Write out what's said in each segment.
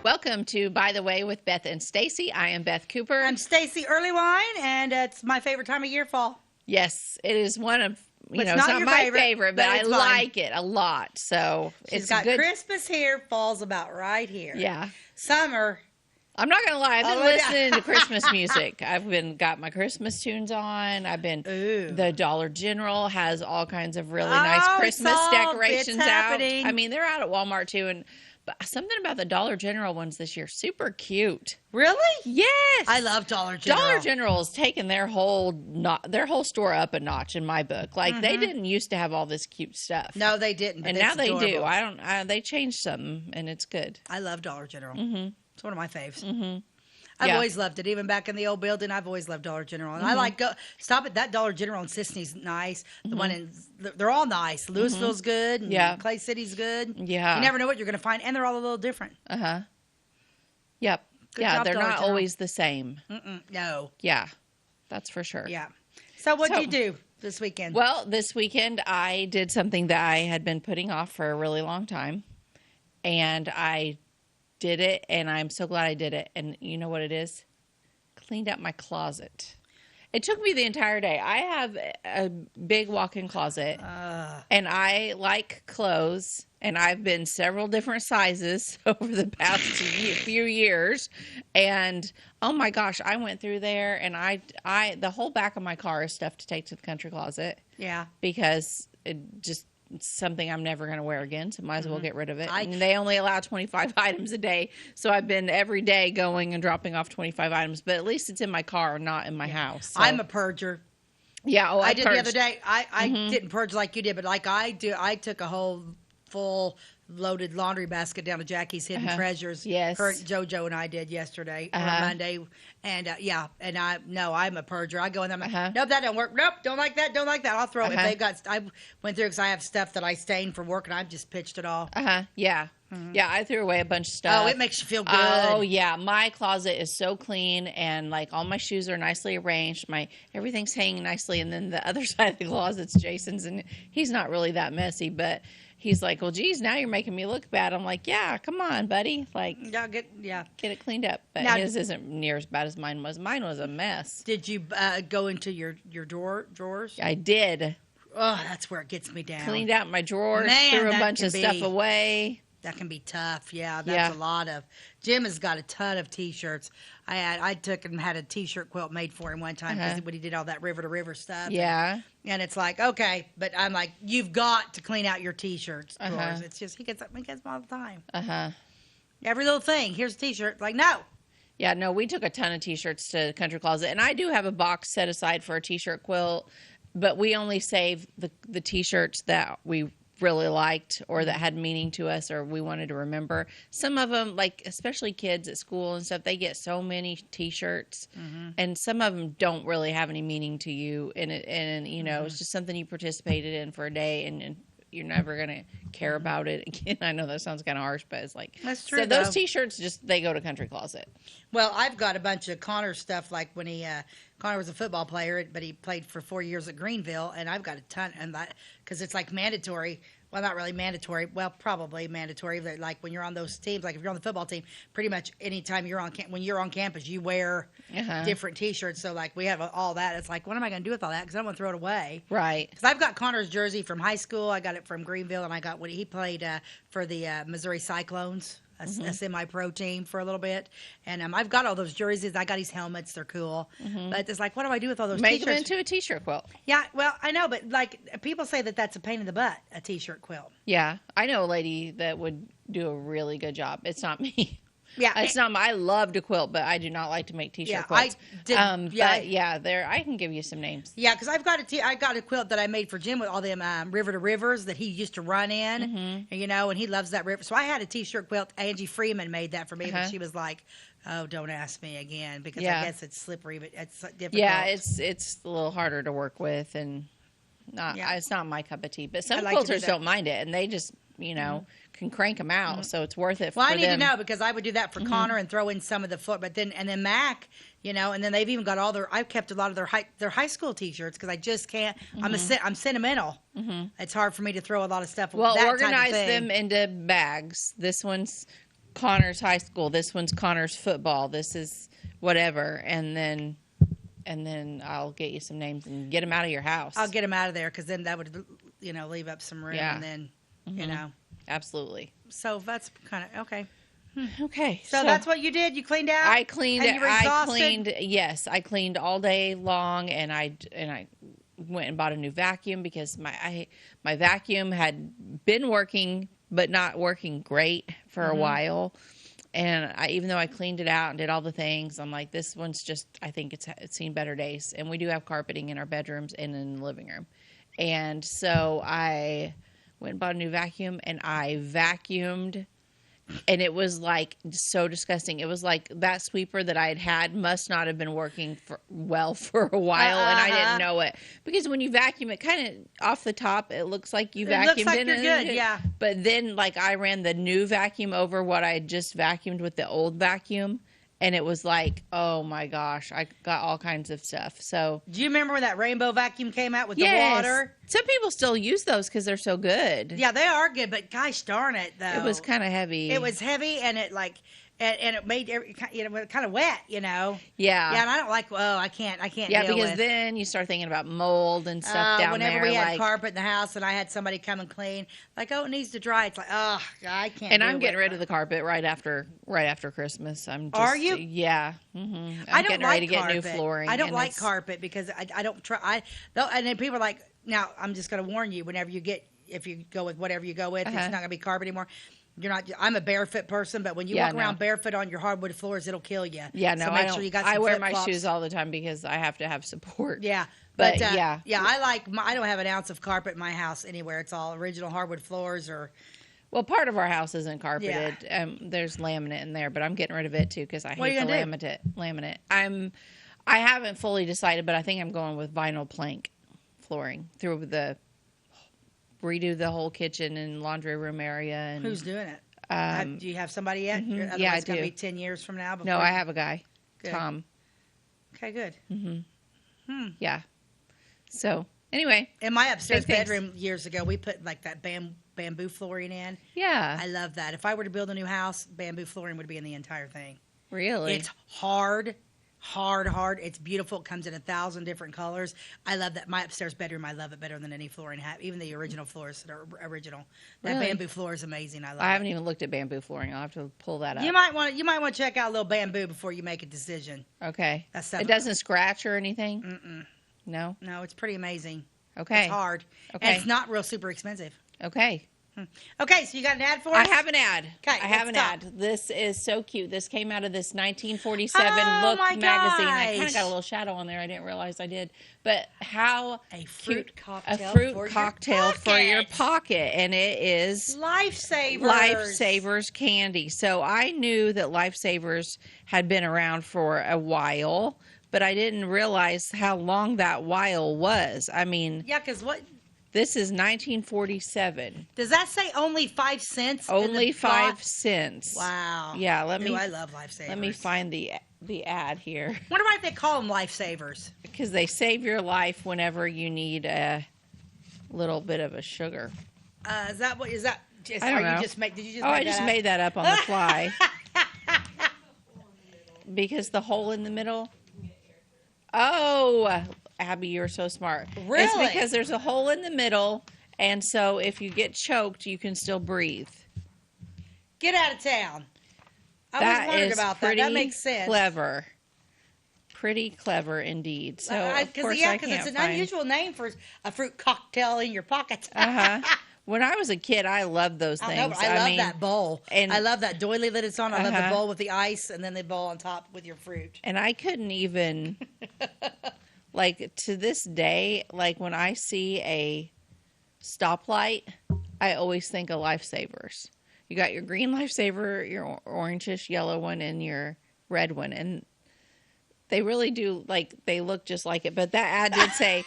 Welcome to By the Way with Beth and Stacey. I am Beth Cooper. I'm Stacey Earlywine, and it's my favorite time of year, fall. Yes, it is one of, It's it's not not your my favorite, favorite, but but I it's mine. like it a lot. So She's it's got good. Christmas here, fall's about right here. Yeah. Summer. I'm not going to lie. I've been Oh, yeah. listening to Christmas music. Got my Christmas tunes on. The Dollar General has all kinds of really nice Christmas decorations it's happening. out. I mean, they're out at Walmart too. But something about the Dollar General ones this year, super cute. Really? Yes. I love Dollar General. Dollar General's taken their whole store up a notch in my book. Like they didn't used to have all this cute stuff. No, they didn't. But And it's now they do. adorable. They changed something, and it's good. I love Dollar General. Mm-hmm. It's one of my faves. Mm-hmm. I've Yeah. always loved it. Even back in the old building, I've always loved Dollar General. And I like stop at that Dollar General in Sisney's nice. The one in they're all nice. Louisville's good. And Yeah. Clay City's good. Yeah. You never know what you're going to find, and they're all a little different. Uh-huh. Yep. Good Yeah, job, they're Dollar not General. always the same. No. Yeah, that's for sure. Yeah. So what'd So- you do this weekend? Well, this weekend I did something that I had been putting off for a really long time, and I did it, and I'm so glad I did it. And you know what it is? Cleaned up my closet. It took me the entire day. I have a big walk-in closet, and I like clothes, and I've been several different sizes over the past few years. And oh my gosh, I went through there, and the whole back of my car is stuff to take to the country closet. Yeah. Because it's something I'm never going to wear again, so might as well get rid of it. I- And they only allow 25 items a day, so I've been every day going and dropping off 25 items, but at least it's in my car, not in my house. So. I'm a purger. Yeah, I did the purged. other day. I didn't purge like you did, but like I do, I took a whole full loaded laundry basket down to Jackie's Hidden Treasures. Yes. JoJo and I did yesterday or Monday, and I'm a purger. I go in there, I'm like, nope, that don't work. Nope, don't like that. Don't like that. I'll throw it. If they've got, I went through because I have stuff that I stained for work, and I've just pitched it all. Yeah. Yeah, I threw away a bunch of stuff. Oh, it makes you feel good. Oh, yeah. My closet is so clean, and like all my shoes are nicely arranged. Everything's hanging nicely, and then the other side of the closet's Jason's, and he's not really that messy, but he's like, well, geez, now you're making me look bad. I'm like, yeah, come on, buddy. Like, get it cleaned up. But Now, his isn't near as bad as mine was. Mine was a mess. Did you go into your drawers? I did. Oh, that's where it gets me down. Cleaned out my drawers, Man, threw a that bunch can of stuff be- away. That can be tough. Yeah, that's a lot of. Jim has got a ton of T-shirts. I took and had a T-shirt quilt made for him one time because when he did all that river to river stuff. Yeah. And it's like, okay, but I'm like, you've got to clean out your T-shirts drawers. It's just he gets them all the time. Every little thing. Here's a T-shirt. Like, no. Yeah, no, we took a ton of T-shirts to Country Closet, and I do have a box set aside for a T-shirt quilt, but we only save the T-shirts that we really liked or that had meaning to us or we wanted to remember. Some of them, like especially kids at school and stuff, they get so many T-shirts, and some of them don't really have any meaning to you, and it's just something you participated in for a day, and you're never gonna care about it again. I know that sounds kind of harsh, but it's like That's true, So those though. T-shirts they go to Country Closet. Well, I've got a bunch of Connor stuff, like when Connor was a football player, but he played for 4 years at Greenville, and I've got a ton, and that because it's like mandatory. Well, not really mandatory. Well, probably mandatory. But like when you're on those teams, like if you're on the football team, pretty much anytime you're on when you're on campus, you wear different T-shirts. So like we have all that. It's like, what am I going to do with all that? Because I don't want to throw it away. Right. Because I've got Connor's jersey from high school. I got it from Greenville, and I got when he played for the Missouri Cyclones. A semi-pro team for a little bit, and I've got all those jerseys. I got his helmets; they're cool. But it's like, what do I do with all those Make T-shirts? them into a T-shirt quilt. Yeah, well, I know, but like people say that's a pain in the butt, a T-shirt quilt. Yeah, I know a lady that would do a really good job. It's not me. Yeah, It's not. I love to quilt, but I do not like to make T-shirt quilts. I can give you some names. Yeah, because I got a quilt that I made for Jim with all them river to rivers that he used to run in, and he loves that river. So I had a T-shirt quilt. Angie Freeman made that for me, but she was like, "Oh, don't ask me again," because I guess it's slippery, but it's difficult. Yeah, it's a little harder to work with, and it's not my cup of tea. But some quilters don't mind it, and they just can crank them out, so it's worth it. Well, for I need them. to know because I would do that for Connor and throw in some of the foot, but then Mac, and then they've even got all I've kept a lot of their high school T-shirts because I just can't. I'm sentimental. It's hard for me to throw a lot of stuff. Well, that organize type of thing. them into bags. This one's Connor's high school. This one's Connor's football. This is whatever. And then I'll get you some names and get them out of your house. I'll get them out of there because then that would, leave up some room. Yeah. And then, Absolutely. So that's kind of, okay. Okay. So that's what you did? You cleaned out? I cleaned and you were exhausted? Yes, I cleaned all day long, and I went and bought a new vacuum because my vacuum had been working but not working great for a while. And even though I cleaned it out and did all the things, I'm like, this one's just, I think it's seen better days. And we do have carpeting in our bedrooms and in the living room. And so I went and bought a new vacuum, and I vacuumed. And it was like so disgusting. It was like that sweeper that I had must not have been working well for a while, and I didn't know it. Because when you vacuum it, kind of off the top, it looks like you vacuumed it. Looks like you're good, yeah. But then, like, I ran the new vacuum over what I had just vacuumed with the old vacuum, and it was like, oh my gosh, I got all kinds of stuff. So, do you remember when that rainbow vacuum came out with yes, the water? Some people still use those because they're so good. Yeah, they are good, but gosh darn it, though. It was kind of heavy. It was heavy, and it and it made kind of wet, Yeah. Yeah, and I don't like. Oh, I can't. Yeah, deal because with. then you start thinking about mold and stuff down there. Whenever we had carpet in the house, and I had somebody come and clean, like, oh, it needs to dry. It's like, oh, I can't. And I'm getting rid of the carpet right after Christmas. I'm just, are you? Yeah. Mm-hmm. I don't getting like ready to carpet. get new flooring. I don't like carpet because I don't try. And then people are like, now I'm just going to warn you. If you go with whatever you go with, it's not going to be carpet anymore. You're not. I'm a barefoot person, but when you walk around barefoot on your hardwood floors, it'll kill you. Yeah, no, so make sure you got some I wear my flip-flops. shoes all the time because I have to have support. Yeah, but yeah. I don't have an ounce of carpet in my house anywhere. It's all original hardwood floors or. Well, part of our house isn't carpeted. Yeah. There's laminate in there, but I'm getting rid of it too because I hate the laminate. I haven't fully decided, but I think I'm going with vinyl plank flooring redo the whole kitchen and laundry room area. And who's doing it? Do you have somebody yet? Mm-hmm. Otherwise Yeah, I it's going to do. be 10 years from now. No, I have a guy, good. Tom. Okay, good. Mm-hmm. Yeah. So anyway, in my upstairs bedroom years ago, we put like that bamboo flooring in. Yeah, I love that. If I were to build a new house, bamboo flooring would be in the entire thing. Really? It's hard. It's beautiful. It comes in 1,000 different colors. I love that. My upstairs bedroom, I love it better than any flooring. Even the original floors that are original. That bamboo floor is amazing. I haven't even looked at bamboo flooring. I'll have to pull that up. You might want to check out a little bamboo before you make a decision. Okay. It doesn't scratch or anything? Mm-mm. No? No, it's pretty amazing. Okay. It's hard. Okay. And it's not real super expensive. Okay. Okay, so you got an ad for us? I have an ad. Okay, I have an ad. This is so cute. This came out of this 1947 Look magazine. I kind of got a little shadow on there. I didn't realize I did. But how a fruit cocktail, for your pocket. And it is Lifesavers candy. So I knew that Lifesavers had been around for a while, but I didn't realize how long that while was. I mean, yeah, because what? This is 1947. Does that say only 5 cents? Only 5 cents. Wow. Yeah, I love Lifesavers. Let me find the ad here. Wonder why they call them Lifesavers. Because they save your life whenever you need a little bit of a sugar. Is that what? Is that? I don't know. Did you just make I just made that up on the fly. Because the hole in the middle. Oh, Abby, you're so smart. Really? It's because there's a hole in the middle, and so if you get choked, you can still breathe. Get out of town. I was wondering about that. That makes sense. Clever. Pretty clever indeed. So, of course, I can't because it's an find... unusual name for a fruit cocktail in your pocket. When I was a kid, I loved those things. I love that bowl. And I love that doily that it's on. I love the bowl with the ice and then the bowl on top with your fruit. And I couldn't even, like, to this day, like, when I see a stoplight, I always think of Lifesavers. You got your green Lifesaver, your orangish yellow one, and your red one. And they really do, like, they look just like it. But that ad did say...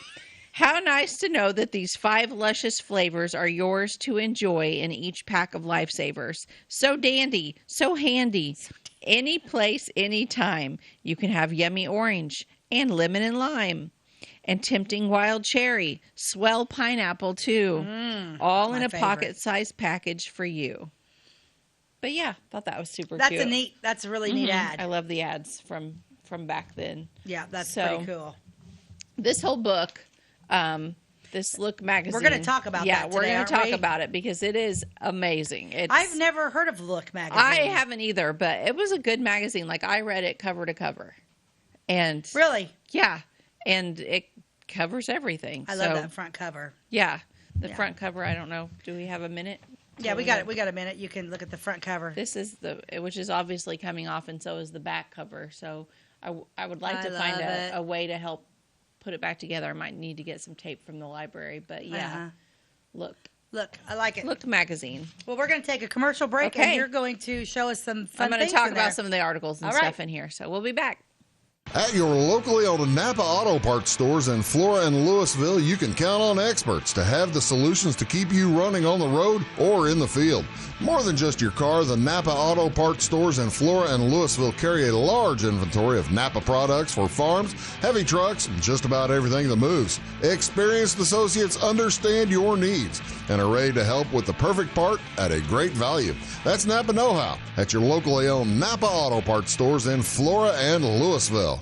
How nice to know that these 5 luscious flavors are yours to enjoy in each pack of Lifesavers. So dandy, so handy. Any place, anytime. You can have yummy orange and lemon and lime and tempting wild cherry, swell pineapple too. All in a pocket-sized package for you. But yeah, thought that was super That's cute. that's a really neat ad. I love the ads from back then. Yeah, that's So pretty cool. this whole book, this Look magazine. We're going to talk about yeah, that we're today, going aren't to talk we? about it because it is amazing. I've never heard of Look magazine. I haven't either, but it was a good magazine. Like I read it cover to cover, and Really? yeah, and it covers everything. I love that front cover. Yeah, the front cover. I don't know. Do we have a minute? Yeah, we got it. We got a minute. You can look at the front cover. This is which is obviously coming off, and so is the back cover. So I would like to find a way to help put it back together. I might need to get some tape from the library, but yeah, look, I like it. Look magazine. Well, we're going to take a commercial break, and you're going to show us some fun things. I'm going to talk about some of the articles and stuff in here. So we'll be back. At your locally owned Napa Auto Parts stores in Flora and Louisville, you can count on experts to have the solutions to keep you running on the road or in the field. More than just your car, the Napa Auto Parts stores in Flora and Louisville carry a large inventory of Napa products for farms, heavy trucks, and just about everything that moves. Experienced associates understand your needs and are ready to help with the perfect part at a great value. That's Napa Know-How at your locally owned Napa Auto Parts stores in Flora and Louisville.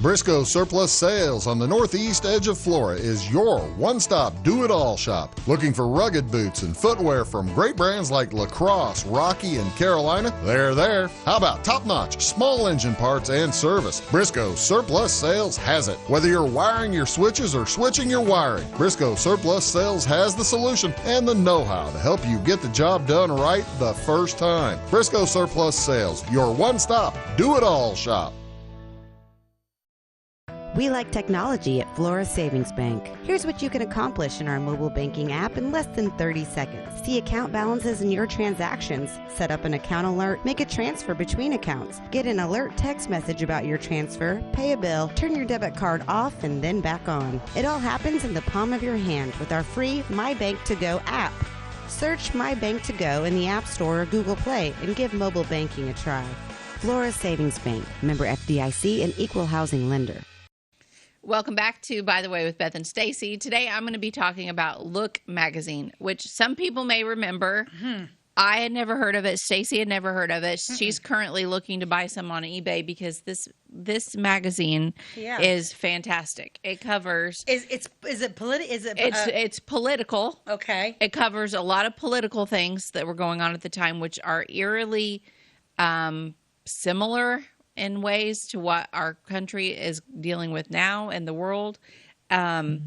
Briscoe Surplus Sales on the northeast edge of Flora is your one-stop do-it-all shop. Looking for rugged boots and footwear from great brands like Lacrosse, Rocky, and Carolina? They're there. How about top-notch small engine parts and service? Briscoe Surplus Sales has it. Whether you're wiring your switches or switching your wiring, Briscoe Surplus Sales has the solution and the know-how to help you get the job done right the first time. Briscoe Surplus Sales, your one-stop do-it-all shop. We like technology at Flora Savings Bank. Here's what you can accomplish in our mobile banking app in less than 30 seconds. See account balances in your transactions, set up an account alert, make a transfer between accounts, get an alert text message about your transfer, pay a bill, turn your debit card off and then back on. It all happens in the palm of your hand with our free My Bank to Go app. Search My Bank to Go in the App Store or Google Play and give mobile banking a try. Flora Savings Bank, member FDIC and equal housing lender. Welcome back to By the Way with Beth and Stacey. Today I'm going to be talking about Look magazine, which some people may remember. I had never heard of it. Stacey had never heard of it. She's currently looking to buy some on eBay because this magazine is fantastic. It covers it's political. Okay. It covers a lot of political things that were going on at the time, which are eerily similar in ways to what our country is dealing with now in the world. It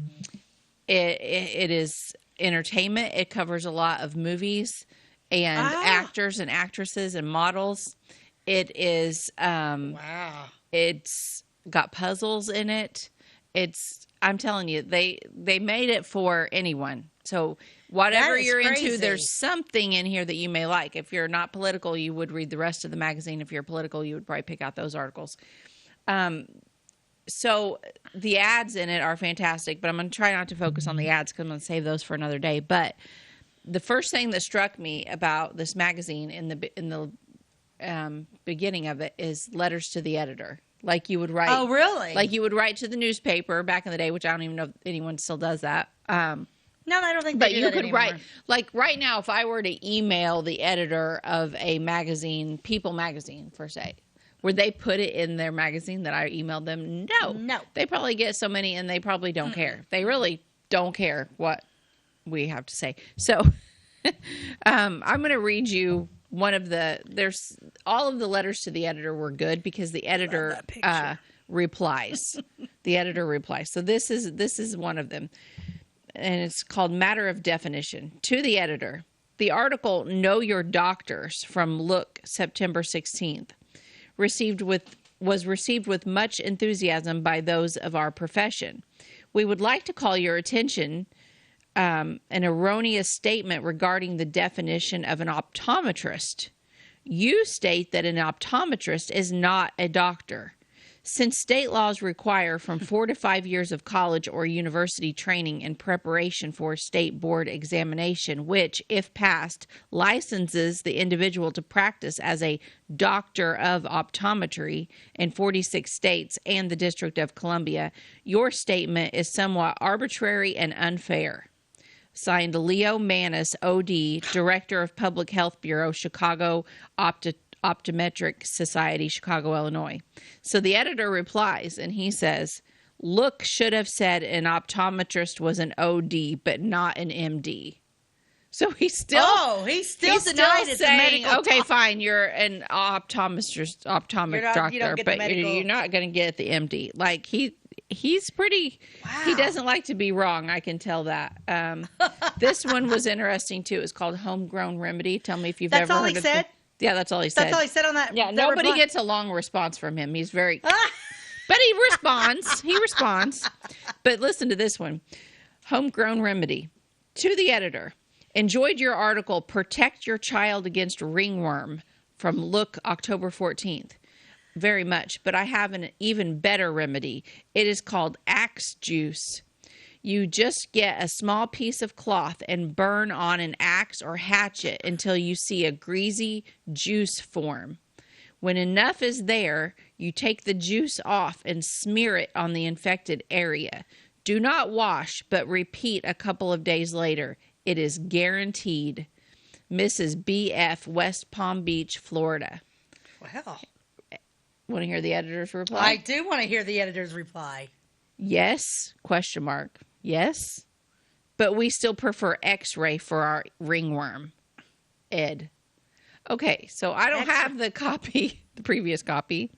is entertainment. It covers a lot of movies and actors and actresses and models. It is it's got puzzles in it. I'm telling you, they made it for anyone. So whatever you're into, there's something in here that you may like. If you're not political, you would read the rest of the magazine. If you're political, you would probably pick out those articles. So the ads in it are fantastic, but I'm going to try not to focus on the ads because I'm going to save those for another day. But the first thing that struck me about this magazine in the beginning of it is letters to the editor. Like you would write. Oh, really? Like you would write to the newspaper back in the day, which I don't even know if anyone still does that. No, I don't think but they do you that could anymore. write, like right now, if I were to email the editor of a magazine, People magazine, per se, would they put it in their magazine that I emailed them? No. They probably get so many and they probably don't care. They really don't care what we have to say. So I'm going to read you one of all of the letters to the editor were good because the editor replies. The editor replies. So this is one of them. And it's called Matter of Definition. To the editor, the article Know Your Doctors from Look, September 16th, was received with much enthusiasm by those of our profession. We would like to call your attention an erroneous statement regarding the definition of an optometrist. You state that an optometrist is not a doctor. Since state laws require from 4 to 5 years of college or university training in preparation for a state board examination, which, if passed, licenses the individual to practice as a doctor of optometry in 46 states and the District of Columbia, your statement is somewhat arbitrary and unfair. Signed Leo Manis, OD, Director of Public Health Bureau, Chicago Optometric Society, Chicago, Illinois. So the editor replies, and he says, Look should have said an optometrist was an OD, but not an MD. So he's still denied it's a medical okay, fine, you're an optometric doctor, but you're not going to get the MD. Like he's pretty. Wow. He doesn't like to be wrong. I can tell that. This one was interesting too. It's called Homegrown Remedy. Tell me if you've ever heard of it. That's all he said? Yeah, that's all he said. That's all he said on that. Yeah, nobody gets a long response from him. He's very, but he responds. He responds. But listen to this one. Homegrown Remedy. To the editor. Enjoyed your article, Protect Your Child Against Ringworm, from Look, October 14th. Very much. But I have an even better remedy. It is called Axe Juice. You just get a small piece of cloth and burn on an axe or hatchet until you see a greasy juice form. When enough is there, you take the juice off and smear it on the infected area. Do not wash, but repeat a couple of days later. It is guaranteed. Mrs. B.F., West Palm Beach, Florida. Well, want to hear the editor's reply? I do want to hear the editor's reply. Yes, question mark. Yes, but we still prefer X-ray for our ringworm. Ed. Okay, so I don't have the copy, the previous copy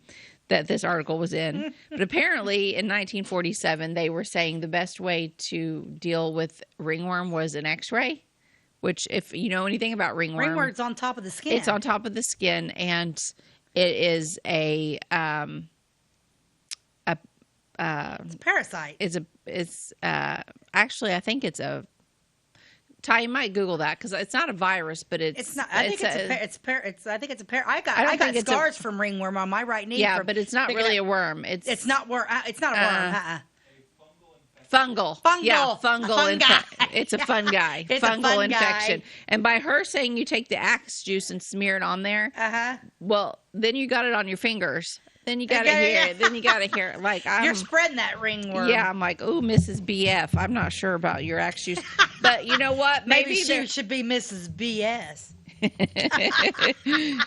that this article was in, but apparently in 1947 they were saying the best way to deal with ringworm was an X-ray, which if you know anything about ringworm's on top of the skin. It's on top of the skin, and it is it's a parasite. It's actually I think it's a. Ty, you might Google that because it's not a virus, but it's not. I think it's a I got scars from ringworm on my right knee. Yeah, but it's not really a worm. It's not worm. It's not a worm. Fungal. Yeah, fungal. It's a fungi. It's fungal a infection. And by her saying you take the axe juice and smear it on there, well, then you got it on your fingers. Then you gotta hear it. Then you gotta hear it. Like you're spreading that ringworm. Yeah, I'm like, oh, Mrs. BF. I'm not sure about your axe juice, but you know what? Maybe she should be Mrs. BS.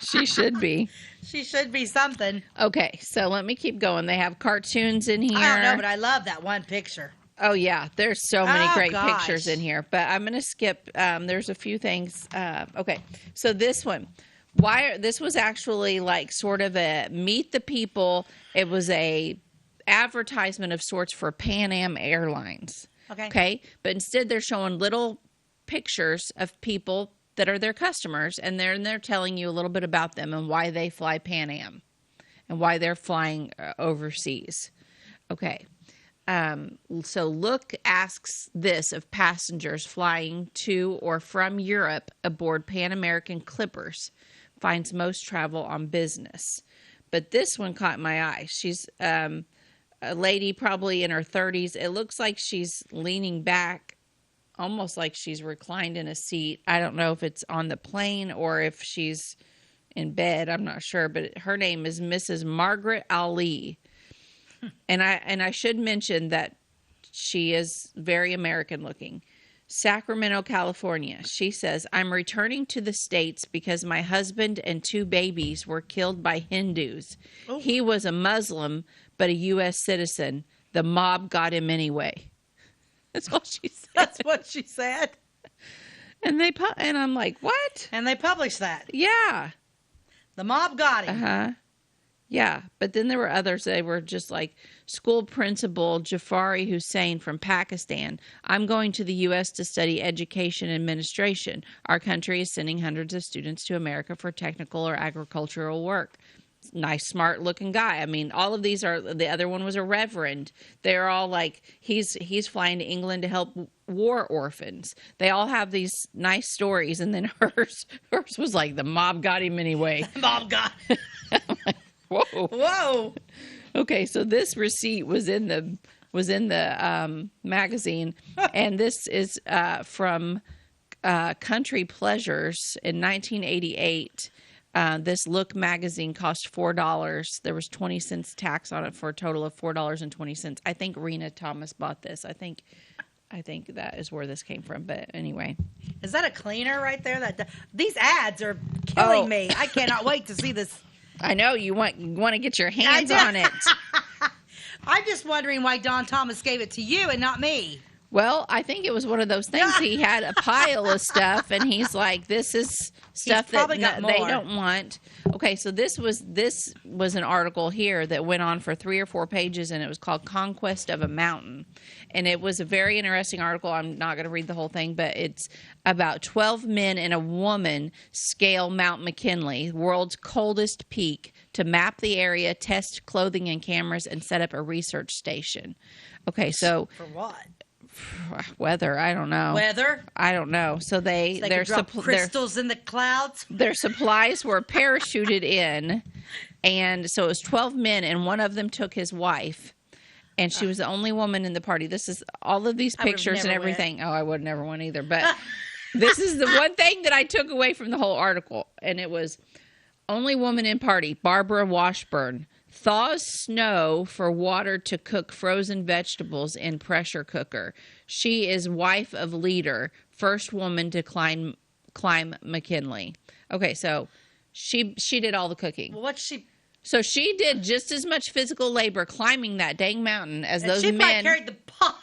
She should be. She should be something. Okay, so let me keep going. They have cartoons in here. I don't know, but I love that one picture. Oh, yeah. There's so many great pictures in here. But I'm going to skip. There's a few things. Okay. So this one. This was actually like sort of a Meet the People. It was a advertisement of sorts for Pan Am Airlines. Okay. But instead they're showing little pictures of people that are their customers. And they're telling you a little bit about them and why they fly Pan Am and why they're flying overseas. Okay. So Look asks this of passengers flying to or from Europe aboard Pan American Clippers. Finds most travel on business. But this one caught my eye. She's a lady probably in her 30s. It looks like she's leaning back, almost like she's reclined in a seat. I don't know if it's on the plane or if she's in bed. I'm not sure. But her name is Mrs. Margaret Ali. And I should mention that she is very American looking. Sacramento, California. She says, I'm returning to the States because my husband and 2 babies were killed by Hindus. Oh. He was a Muslim, but a U.S. citizen. The mob got him anyway. That's all she said. That's what she said. And I'm like, what? And they published that. Yeah. The mob got him. Uh-huh. Yeah, but then there were others. They were just like school principal Jafari Hussain from Pakistan. I'm going to the U.S. to study education administration. Our country is sending hundreds of students to America for technical or agricultural work. Nice, smart looking guy. I mean, all of these are, the other one was a reverend. They're all like, he's flying to England to help war orphans. They all have these nice stories. And then hers was like, the mob got him anyway. The mob got him. Whoa. Okay, so this receipt was in the magazine, and this is from Country Pleasures in 1988. This Look magazine cost $4. There was 20 cents tax on it for a total of $4.20. I think Rena Thomas bought this. I think I think that is where this came from. But anyway. Is that a cleaner right there? These ads are killing me. I cannot wait to see this. I know you want to get your hands on it. I'm just wondering why Don Thomas gave it to you and not me. Well, I think it was one of those things. He had a pile of stuff, and he's like, "This is stuff that they don't want." Okay, so this was an article here that went on for 3 or 4 pages, and it was called "Conquest of a Mountain," and it was a very interesting article. I'm not going to read the whole thing, but it's about 12 men and a woman scale Mount McKinley, world's coldest peak, to map the area, test clothing and cameras, and set up a research station. Okay, so for what? Weather, I don't know. Weather? I don't know. So their crystals in the clouds. Their supplies were parachuted in, and so it was 12 men, and one of them took his wife, and she was the only woman in the party. This is all of these pictures and everything. Went. Oh, I would never went either. But this is the one thing that I took away from the whole article, and it was only woman in party, Barbara Washburn. Thaws snow for water to cook frozen vegetables in pressure cooker. She is wife of leader, first woman to climb McKinley. Okay, so she did all the cooking. Well, what's she? So she did just as much physical labor climbing that dang mountain as those she men. She carried the pot.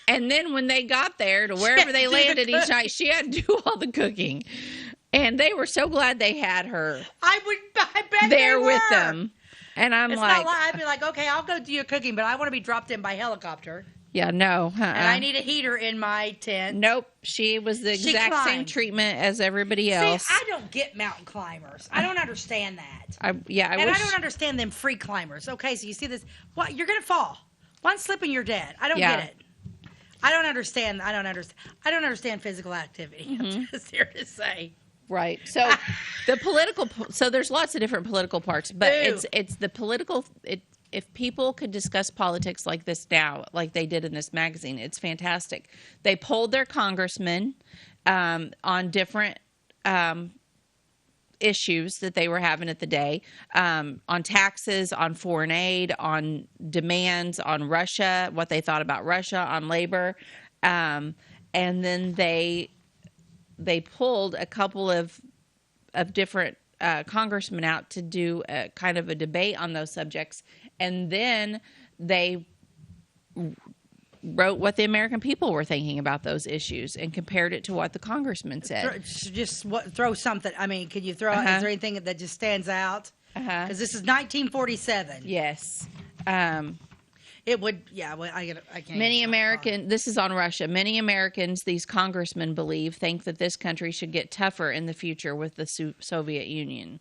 And then when they got there to wherever they landed each night, she had to do all the cooking. And they were so glad they had her. I bet there they were. With them. And I'm I'd be like, okay, I'll go do your cooking, but I want to be dropped in by helicopter. Yeah, no. And I need a heater in my tent. Nope. She was the exact same treatment as everybody else. See, I don't get mountain climbers. I don't understand that. I don't understand them free climbers. Okay, so you see this. What? You're going to fall. One slip and you're dead. I don't get it. I don't understand. I don't understand physical activity. Mm-hmm. I'm just here to say. Right. So there's lots of different political parts, but it's the political. If people could discuss politics like this now, like they did in this magazine, it's fantastic. They polled their congressmen on different issues that they were having at the day, on taxes, on foreign aid, on demands, on Russia, what they thought about Russia, on labor, and then they pulled a couple of different congressmen out to do a kind of a debate on those subjects, and then they wrote what the American people were thinking about those issues and compared it to what the congressman said. Throw something. I mean, can you throw? Is there anything that just stands out? Because this is 1947. Yes. It would, yeah. Well, I can't. This is on Russia. Many Americans, these congressmen believe, think that this country should get tougher in the future with the Soviet Union.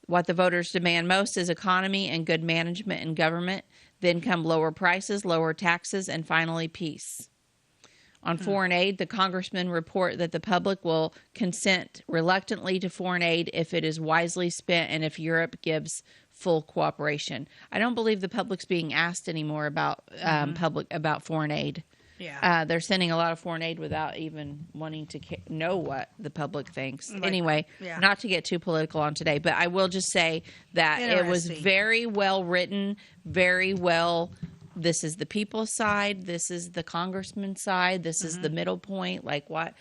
What the voters demand most is economy and good management in government. Then come lower prices, lower taxes, and finally peace. On foreign aid, the congressmen report that the public will consent reluctantly to foreign aid if it is wisely spent and if Europe gives full cooperation. I don't believe the public's being asked anymore about about foreign aid. Yeah, they're sending a lot of foreign aid without even wanting to know what the public thinks. Anyway, not to get too political on today, but I will just say that it was very well written, very well. This is the people's side. This is the congressman's side. This is the middle point. Like what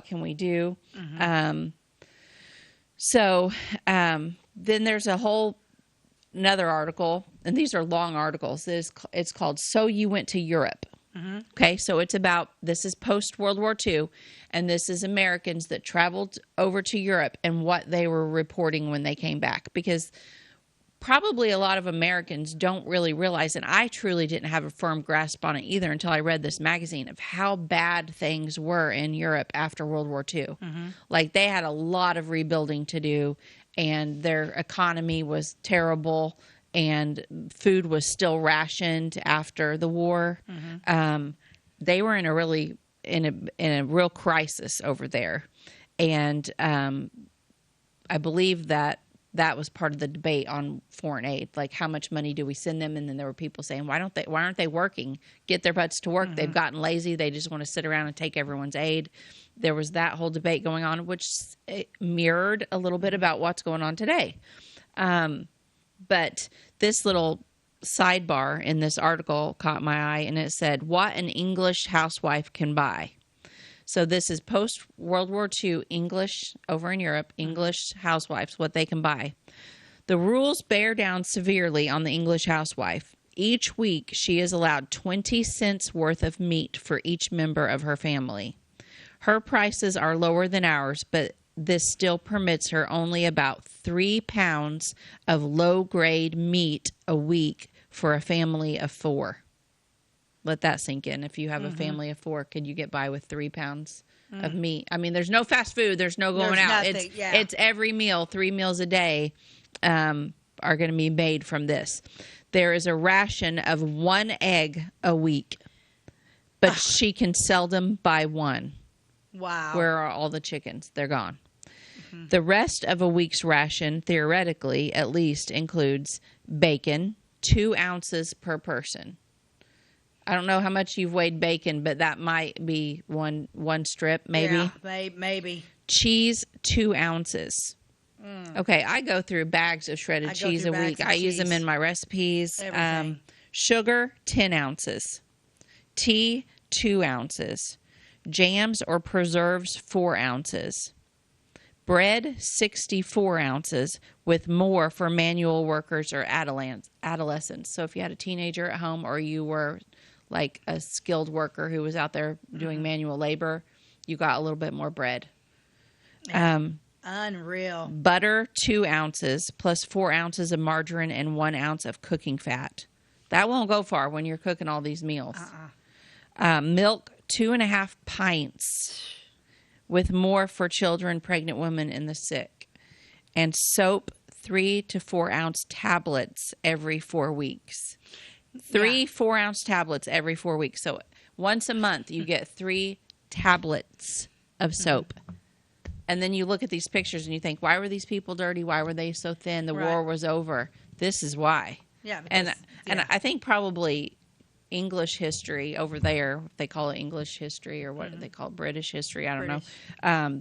can we do? Then there's a whole another article, and these are long articles. It's called "So You Went to Europe." Okay, so this is post World War II, and this is Americans that traveled over to Europe and what they were reporting when they came back, because probably a lot of Americans don't really realize, and I truly didn't have a firm grasp on it either until I read this magazine, of how bad things were in Europe after World War II. Like, they had a lot of rebuilding to do, and their economy was terrible, and food was still rationed after the war. They were in a real crisis over there, and I believe that was part of the debate on foreign aid. Like, how much money do we send them? And then there were people saying, why aren't they working? Get their butts to work. They've gotten lazy. They just want to sit around and take everyone's aid. There was that whole debate going on, which mirrored a little bit about what's going on today. But this little sidebar in this article caught my eye, and it said, "What an English housewife can buy." So this is post-World War II English, over in Europe, English housewives, what they can buy. The rules bear down severely on the English housewife. Each week, she is allowed 20 cents worth of meat for each member of her family. Her prices are lower than ours, but this still permits her only about 3 pounds of low-grade meat a week for a family of 4. Let that sink in. If you have a family of 4, could you get by with 3 pounds of meat? I mean, there's no fast food. There's no going out. Nothing, It's every meal, 3 meals a day are going to be made from this. There is a ration of 1 egg a week, but she can seldom buy 1. Wow. Where are all the chickens? They're gone. The rest of a week's ration, theoretically, at least, includes bacon, 2 ounces per person. I don't know how much you've weighed bacon, but that might be one strip, maybe. Yeah, maybe. Cheese, 2 ounces. Okay, I go through bags of shredded cheese a week. I use them in my recipes. Sugar, 10 ounces. Tea, 2 ounces. Jams or preserves, 4 ounces. Bread, 64 ounces, with more for manual workers or adolescents. So if you had a teenager at home, or you were like a skilled worker who was out there doing manual labor, you got a little bit more bread. Unreal. Butter, 2 ounces, plus 4 ounces of margarine and 1 ounce of cooking fat. That won't go far when you're cooking all these meals. Milk, 2.5 pints, with more for children, pregnant women, and the sick. And soap, 3 to 4 ounce tablets every 4 weeks. 3 4-ounce tablets every 4 weeks. So once a month, you get 3 tablets of soap. And then you look at these pictures and you think, why were these people dirty? Why were they so thin? The war was over. This is why. Yeah. And I think probably English history over there, they call it English history, or what they call it, British history, I don't know.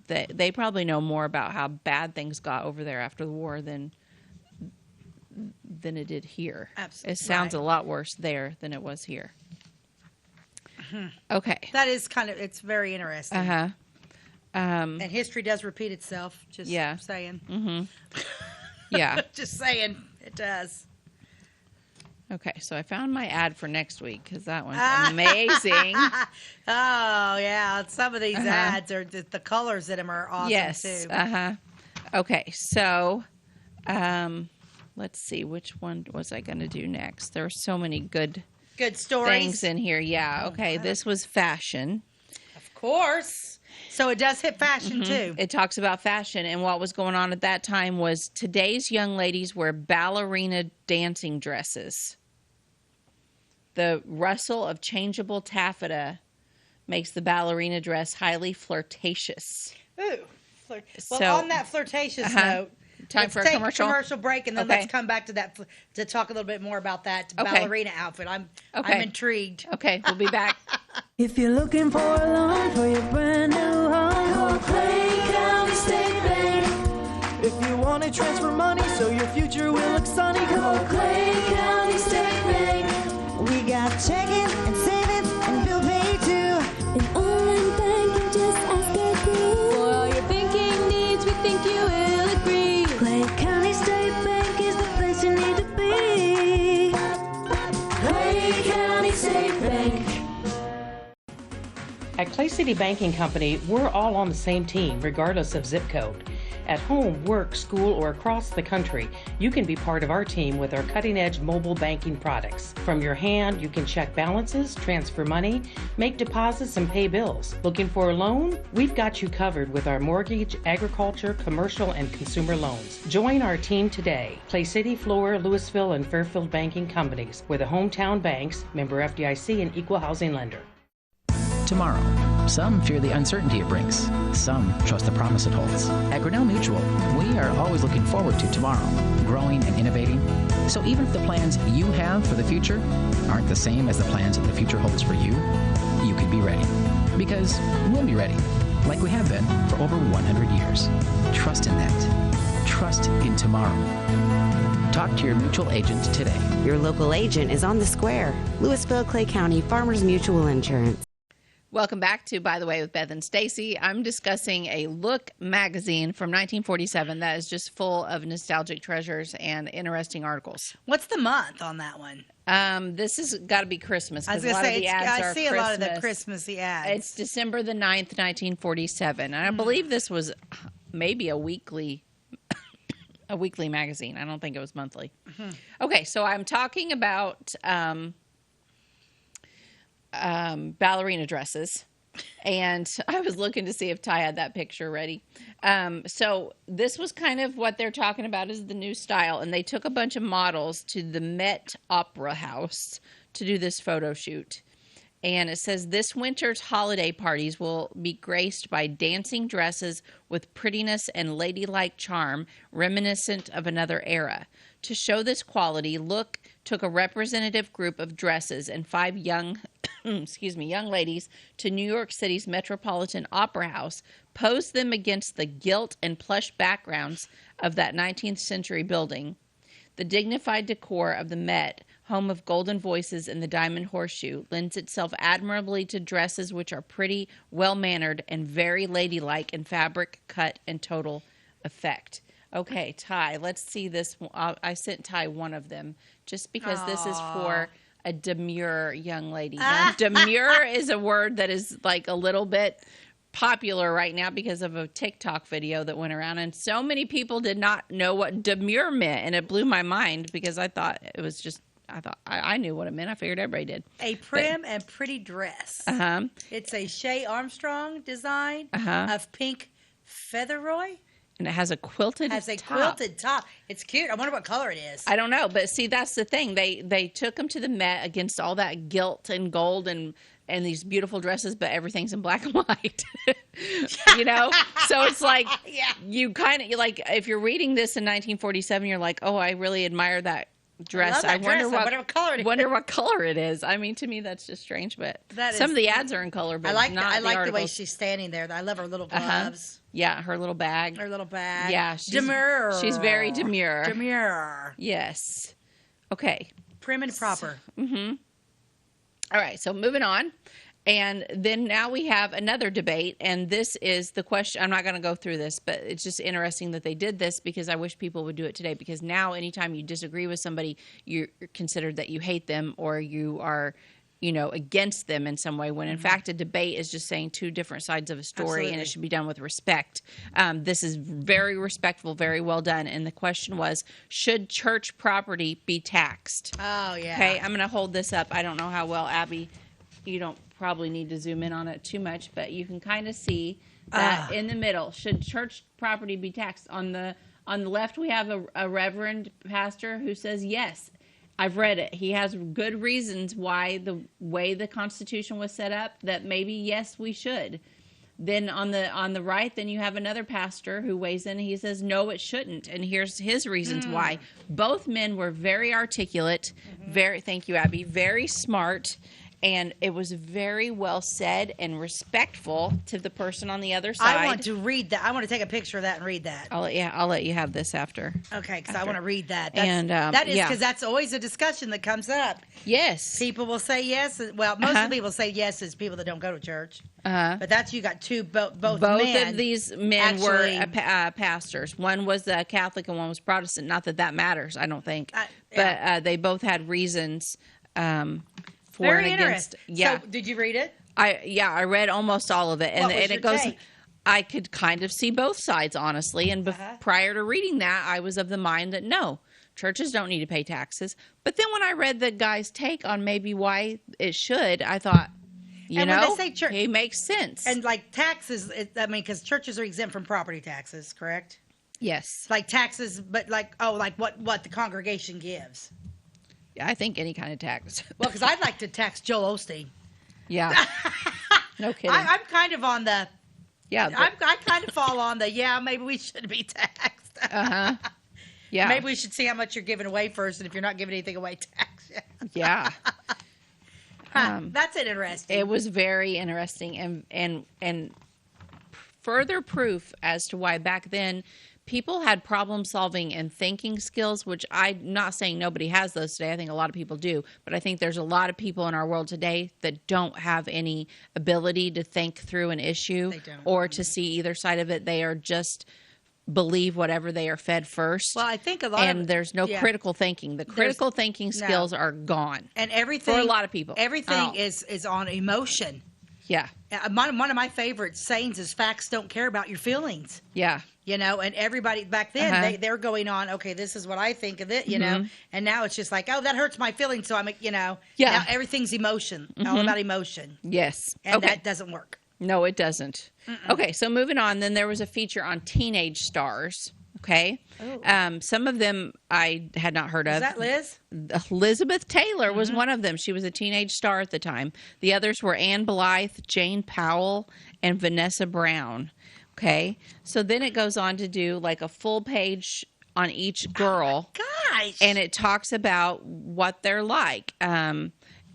They probably know more about how bad things got over there after the war than it did here. Absolutely. It sounds a lot worse there than it was here. Okay. That is it's very interesting. And history does repeat itself. Just saying. Yeah. Just saying. It does. Okay, so I found my ad for next week because that one's amazing. Oh, yeah. Some of these ads, are the colors in them are awesome, too. Okay, so let's see. Which one was I going to do next? There are so many good stories. Things in here. Yeah, okay. This was fashion. Of course. So it does hit fashion, too. It talks about fashion, and what was going on at that time was today's young ladies wear ballerina dancing dresses. The rustle of changeable taffeta makes the ballerina dress highly flirtatious. Ooh. Well, on that flirtatious note, time for a commercial break, and then let's come back to that to talk a little bit more about that ballerina outfit. I'm intrigued. Okay, we'll be back. If you're looking for a loan for your brand new home, call Clay County State Bank. If you want to transfer money so your future will look sunny, call Clay County State Bank. We got checking and savings and bill pay too. An online banking, just ask our crew. For all your banking needs, we think you will agree. Clay County State Bank is the place you need to be. Clay County State Bank. At Clay City Banking Company, we're all on the same team, regardless of zip code. At home, work, school, or across the country, you can be part of our team with our cutting-edge mobile banking products. From your hand, you can check balances, transfer money, make deposits, and pay bills. Looking for a loan? We've got you covered with our mortgage, agriculture, commercial, and consumer loans. Join our team today. Clay City, Flora, Louisville, and Fairfield Banking Companies. We're the hometown banks, member FDIC, and equal housing lender. Tomorrow. Some fear the uncertainty it brings. Some trust the promise it holds. At Grinnell Mutual, we are always looking forward to tomorrow, growing and innovating. So even if the plans you have for the future aren't the same as the plans that the future holds for you, you can be ready. Because we'll be ready, like we have been for over 100 years. Trust in that. Trust in tomorrow. Talk to your mutual agent today. Your local agent is on the square. Louisville, Clay County Farmers Mutual Insurance. Welcome back to By the Way with Beth and Stacey. I'm discussing a Look magazine from 1947 that is just full of nostalgic treasures and interesting articles. What's the month on that one? This has got to be Christmas. I was Because going to a lot of say, the ads I are see a lot of the Christmas. Christmassy ads. It's December the 9th, 1947. And I believe this was maybe a weekly magazine. I don't think it was monthly. Okay, so I'm talking about ballerina dresses. And I was looking to see if Ty had that picture ready. So this was kind of what they're talking about is the new style. And they took a bunch of models to the Met Opera House to do this photo shoot. And it says this winter's holiday parties will be graced by dancing dresses with prettiness and ladylike charm reminiscent of another era. To show this quality, Look took a representative group of dresses and 5 young ladies to New York City's Metropolitan Opera House, posed them against the gilt and plush backgrounds of that 19th century building. The dignified decor of the Met, home of golden voices and the diamond horseshoe, lends itself admirably to dresses which are pretty, well-mannered, and very ladylike in fabric, cut, and total effect. Okay, Ty, let's see this. I sent Ty one of them just because this is for a demure young lady. Now, demure is a word that is like a little bit popular right now because of a TikTok video that went around, and so many people did not know what demure meant, and it blew my mind because I thought it was just, I knew what it meant. I figured everybody did. A prim and pretty dress. It's a Shea Armstrong design of pink featheroy. And it has a quilted top. It's cute. I wonder what color it is. I don't know, but see, that's the thing. They took them to the Met against all that gilt and gold and these beautiful dresses, but everything's in black and white. You know? So it's like, you kind of, like, if you're reading this in 1947, you're like, oh, I really admire that dress. I wonder what color it is. I mean, to me, that's just strange, but some of the ads are in color, but I like the way she's standing there. I love her little gloves. Yeah, her little bag. Yeah, demure. She's very demure. Demure. Yes. Okay. Prim and proper. All right, so moving on. And then now we have another debate, and this is the question. I'm not going to go through this, but it's just interesting that they did this because I wish people would do it today, because now anytime you disagree with somebody, you're considered that you hate them or you are, against them in some way, when in fact a debate is just saying two different sides of a story. Absolutely. And it should be done with respect. This is very respectful, very well done. And the question was, should church property be taxed? Oh, yeah. Okay, I'm going to hold this up. I don't know how well, Abby, you don't probably need to zoom in on it too much, but you can kind of see that in the middle. Should church property be taxed? On the left, we have a reverend pastor who says yes. I've read it. He has good reasons why the way the Constitution was set up, that maybe yes, we should. Then on the right, then you have another pastor who weighs in. He says no, it shouldn't, and here's his reasons why. Both men were very articulate. Thank you, Abby. Very smart. And it was very well said and respectful to the person on the other side. I want to read that. I want to take a picture of that and read that. I'll let you have this after. Okay, because I want to read that. That is because that's always a discussion that comes up. Yes. People will say yes. Well, most of the people say yes is people that don't go to church. But that's, you got both men of these men were pastors. One was Catholic and one was Protestant. Not that matters, I don't think. But they both had reasons for Very and against. Yeah. So, did you read it? I read almost all of it, and it goes. Take? I could kind of see both sides, honestly. And prior to reading that, I was of the mind that no, churches don't need to pay taxes. But then when I read the guy's take on maybe why it should, I thought, when they say church, it makes sense. And like taxes, because churches are exempt from property taxes, correct? Yes. Like taxes, but like what the congregation gives. I think any kind of tax. Well, because I'd like to tax Joel Osteen. Yeah. No kidding. I'm kind of on the. Yeah. I kind of fall on the, maybe we should be taxed. Yeah. Maybe we should see how much you're giving away first, and if you're not giving anything away, tax. Yeah. That's interesting. It was very interesting, and further proof as to why back then people had problem solving and thinking skills, which I'm not saying nobody has those today. I think a lot of people do, but I think there's a lot of people in our world today that don't have any ability to think through an issue or to see either side of it. They are just believe whatever they are fed first. Well, I think a lot and there's no critical thinking. The critical thinking skills are gone. And everything for a lot of people. Everything is on emotion. Yeah. One of my favorite sayings is facts don't care about your feelings. Yeah. You know, and everybody back then, they're going on, okay, this is what I think of it, you know, and now it's just like, oh, that hurts my feelings. So now everything's emotion, all about emotion. Yes. And that doesn't work. No, it doesn't. Okay, so moving on, then there was a feature on teenage stars. Okay. Some of them I had not heard of. Is that Liz? Elizabeth Taylor was one of them. She was a teenage star at the time. The others were Anne Blythe, Jane Powell, and Vanessa Brown. Okay. So then it goes on to do like a full page on each girl. Oh my gosh. And it talks about what they're like.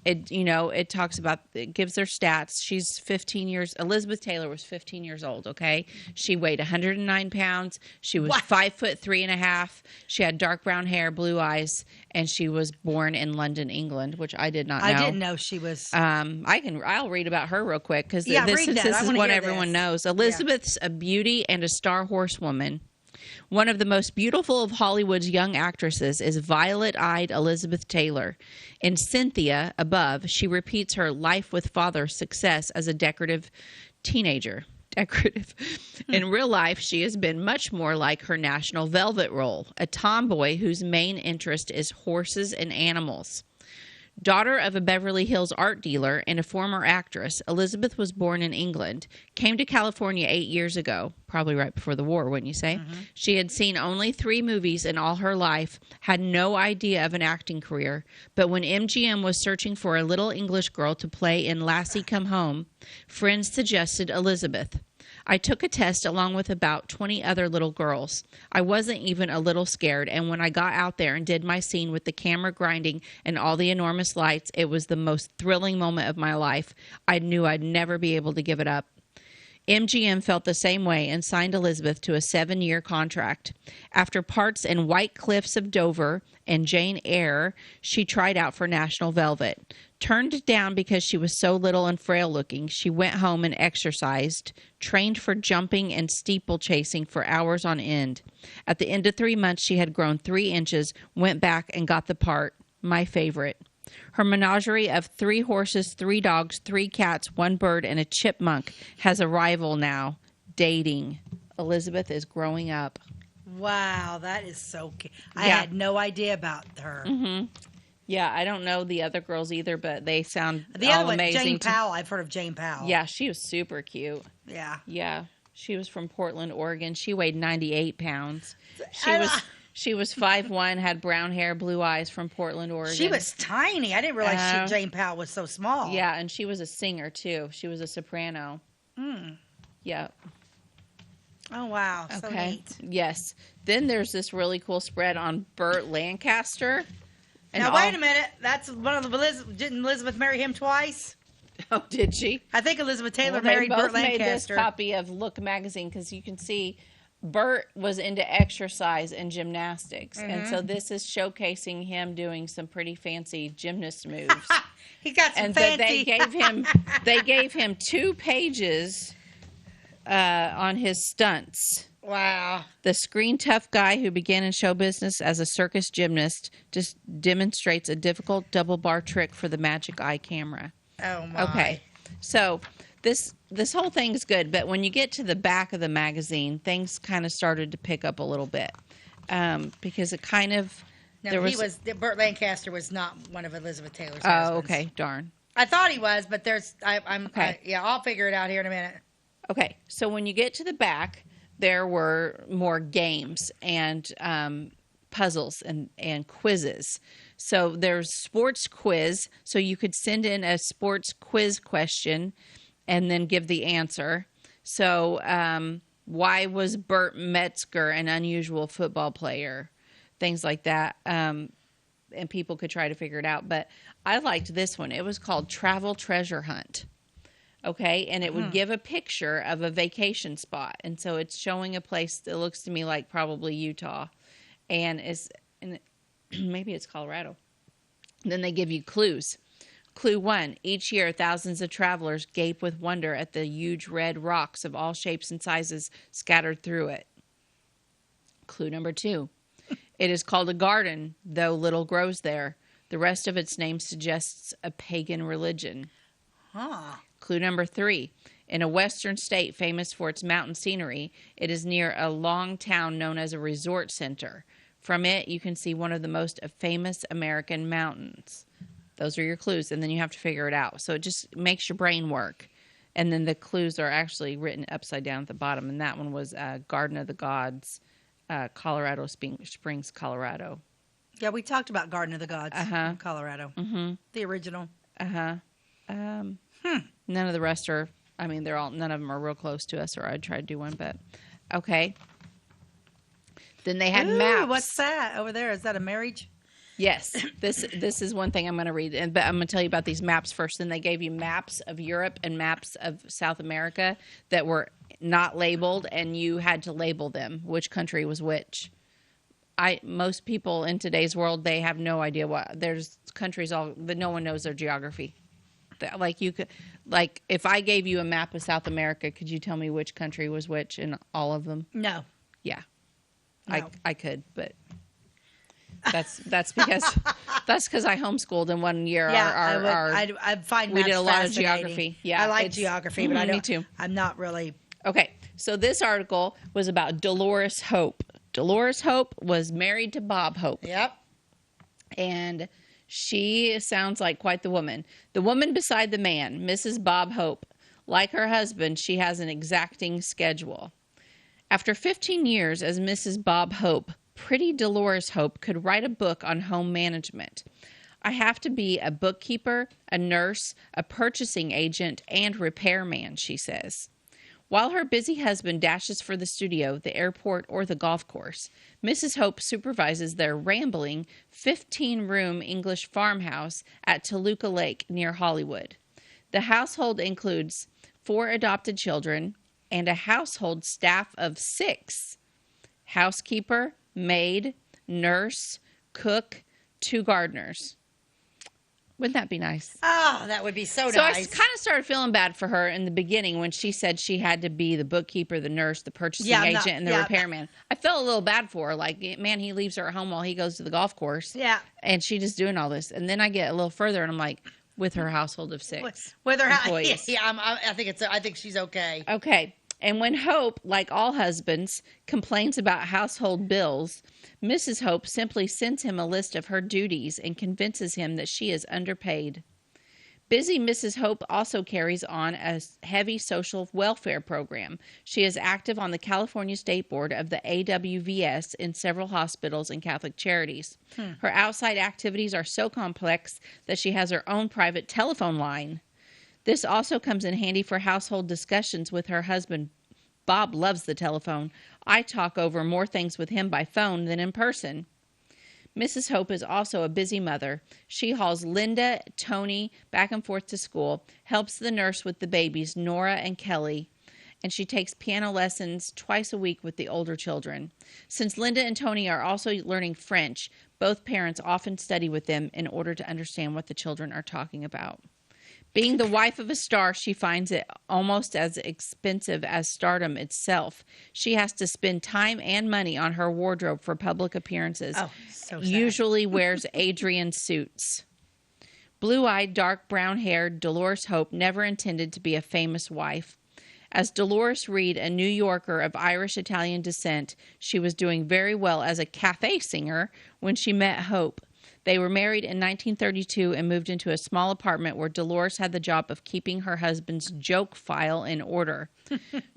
It talks about, it gives their stats. She's 15 years, Elizabeth Taylor was 15 years old, okay? She weighed 109 pounds. She was 5'3.5". She had dark brown hair, blue eyes, and she was born in London, England, which I did not know. I didn't know she was. I'll read about her real quick because this is what everyone knows. Elizabeth's a beauty and a star horsewoman. One of the most beautiful of Hollywood's young actresses is violet-eyed Elizabeth Taylor. In Cynthia, above, she repeats her life with father success as a decorative teenager. In real life, she has been much more like her National Velvet role, a tomboy whose main interest is horses and animals. Daughter of a Beverly Hills art dealer and a former actress, Elizabeth was born in England, came to California 8 years ago, probably right before the war, wouldn't you say? She had seen only 3 movies in all her life, had no idea of an acting career, but when MGM was searching for a little English girl to play in Lassie Come Home, friends suggested Elizabeth. I took a test along with about 20 other little girls. I wasn't even a little scared, and when I got out there and did my scene with the camera grinding and all the enormous lights, it was the most thrilling moment of my life. I knew I'd never be able to give it up. MGM felt the same way and signed Elizabeth to a 7-year contract. After parts in White Cliffs of Dover and Jane Eyre, she tried out for National Velvet. Turned down because she was so little and frail looking, she went home and exercised, trained for jumping and steeplechasing for hours on end. At the end of 3 months, she had grown 3 inches, went back and got the part. My favorite. Her menagerie of 3 horses, 3 dogs, 3 cats, 1 bird, and a chipmunk has a rival now, dating. Elizabeth is growing up. Wow, that is so cute. I had no idea about her. Yeah, I don't know the other girls either, but they sound the all other one, amazing. Jane Powell. I've heard of Jane Powell. Yeah, she was super cute. Yeah. Yeah. She was from Portland, Oregon. She weighed 98 pounds. She was 5'1", had brown hair, blue eyes, from Portland, Oregon. She was tiny. I didn't realize Jane Powell was so small. Yeah, and she was a singer, too. She was a soprano. Yeah. Oh, wow. So neat. Yes. Then there's this really cool spread on Burt Lancaster. And now, wait a minute. That's one of the... Didn't Elizabeth marry him twice? Oh, did she? I think Elizabeth Taylor married Burt Lancaster. They both made this copy of Look magazine because you can see Burt was into exercise and gymnastics. And so this is showcasing him doing some pretty fancy gymnast moves. He got some and fancy... they gave him 2 pages on his stunts. Wow. The screen tough guy who began in show business as a circus gymnast just demonstrates a difficult double bar trick for the magic eye camera. Oh, my. Okay. So this whole thing's good, but when you get to the back of the magazine, things kind of started to pick up a little bit because it kind of... No, Burt Lancaster was not one of Elizabeth Taylor's husbands. Oh, okay. Darn. I thought he was, but I'll figure it out here in a minute. Okay. So when you get to the back... There were more games and puzzles and quizzes. So there's sports quiz. So you could send in a sports quiz question and then give the answer. So why was Burt Metzger an unusual football player? Things like that. And people could try to figure it out. But I liked this one. It was called Travel Treasure Hunt. Okay, and it would give a picture of a vacation spot, and so it's showing a place that looks to me like probably Utah, and maybe it's Colorado. Then they give you clues. Clue 1: each year, thousands of travelers gape with wonder at the huge red rocks of all shapes and sizes scattered through it. Clue number 2: it is called a garden, though little grows there. The rest of its name suggests a pagan religion. Clue number 3: in a western state famous for its mountain scenery, it is near a long town known as a resort center. From it, you can see one of the most famous American mountains. Those are your clues, and then you have to figure it out. So it just makes your brain work. And then the clues are actually written upside down at the bottom, and that one was Garden of the Gods, Colorado Springs, Colorado. Yeah, we talked about Garden of the Gods in Colorado. The original. None of the rest are, none of them are real close to us, or I'd try to do one, but okay. Then they had maps. What's that over there? Is that a marriage? Yes. This is one thing I'm going to read, but I'm going to tell you about these maps first. Then they gave you maps of Europe and maps of South America that were not labeled, and you had to label them, which country was which. Most people in today's world, they have no idea there's countries that no one knows their geography. Like if I gave you a map of South America, could you tell me which country was which in all of them? No. Yeah. No. I could, but that's because I homeschooled in 1 year. I find we did a lot of fascinating. geography. Yeah, I like geography, but I don't. Me too. I'm not really. Okay, so this article was about Dolores Hope. Dolores Hope was married to Bob Hope. Yep. And she sounds like quite the woman. The woman beside the man, Mrs. Bob Hope. Like her husband, she has an exacting schedule. After 15 years as Mrs. Bob Hope, pretty Dolores Hope could write a book on home management. I have to be a bookkeeper, a nurse, a purchasing agent, and repairman, she says. While her busy husband dashes for the studio, the airport, or the golf course, Mrs. Hope supervises their rambling 15-room English farmhouse at Toluca Lake near Hollywood. The household includes 4 adopted children and a household staff of 6. Housekeeper, maid, nurse, cook, 2 gardeners. Wouldn't that be nice? Oh, that would be so So nice. I kind of started feeling bad for her in the beginning when she said she had to be the bookkeeper, the nurse, the purchasing agent, and the repairman. I felt a little bad for her. Like, man, he leaves her at home while he goes to the golf course. Yeah. And she just doing all this. And then I get a little further, and I'm like, with her household of 6 with her employees. I think she's okay. Okay. And when Hope, like all husbands, complains about household bills, Mrs. Hope simply sends him a list of her duties and convinces him that she is underpaid. Busy Mrs. Hope also carries on a heavy social welfare program. She is active on the California State Board of the AWVS in several hospitals and Catholic charities. Her outside activities are so complex that she has her own private telephone line. This also comes in handy for household discussions with her husband. Bob loves the telephone. I talk over more things with him by phone than in person. Mrs. Hope is also a busy mother. She hauls Linda, Tony back and forth to school, helps the nurse with the babies, Nora and Kelly, and she takes piano lessons twice a week with the older children. Since Linda and Tony are also learning French, both parents often study with them in order to understand what the children are talking about. Being the wife of a star, she finds it almost as expensive as stardom itself. She has to spend time and money on her wardrobe for public appearances. Oh, so sad. Usually wears Adrian suits. Blue-eyed, dark brown-haired Dolores Hope never intended to be a famous wife. As Dolores Reed, a New Yorker of Irish-Italian descent, she was doing very well as a cafe singer when she met Hope. They were married in 1932 and moved into a small apartment where Dolores had the job of keeping her husband's joke file in order.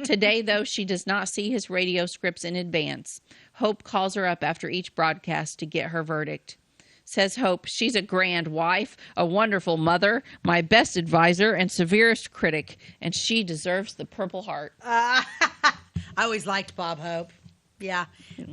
Today, though, she does not see his radio scripts in advance. Hope calls her up after each broadcast to get her verdict. Says Hope, she's a grand wife, a wonderful mother, my best advisor, and severest critic, and she deserves the Purple Heart. I always liked Bob Hope. Yeah,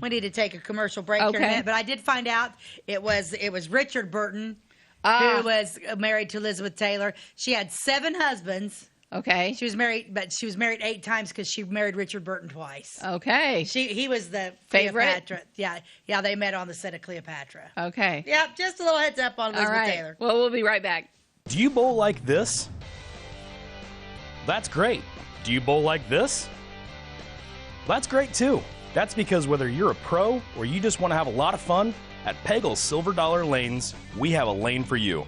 we need to take a commercial break here in a minute, but I did find out it was Richard Burton who was married to Elizabeth Taylor. She had 7 husbands. Okay. She was married, but she was married 8 times because she married Richard Burton twice. Okay. He was the Favorite? Cleopatra. Yeah, they met on the set of Cleopatra. Okay. Yeah, just a little heads up on Elizabeth All right. Taylor. Well, we'll be right back. Do you bowl like this? That's great. Do you bowl like this? That's great too. That's because whether you're a pro or you just want to have a lot of fun, at Pegel's Silver Dollar Lanes, we have a lane for you.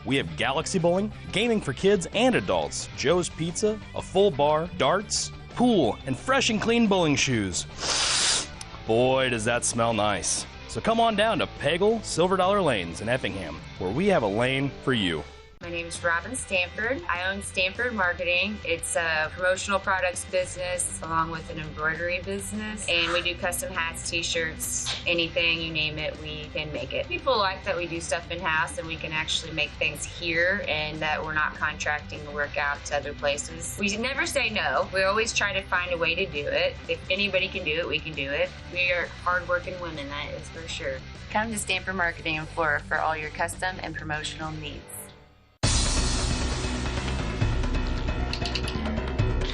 We have galaxy bowling, gaming for kids and adults, Joe's Pizza, a full bar, darts, pool, and fresh and clean bowling shoes. Boy, does that smell nice. So come on down to Pegel Silver Dollar Lanes in Effingham, where we have a lane for you. My name is Robin Stanford. I own Stanford Marketing. It's a promotional products business along with an embroidery business. And we do custom hats, t-shirts, anything, you name it, we can make it. People like that we do stuff in-house and we can actually make things here and that we're not contracting the work out to other places. We never say no. We always try to find a way to do it. If anybody can do it, we can do it. We are hardworking women, that is for sure. Come to Stanford Marketing in Flora for all your custom and promotional needs.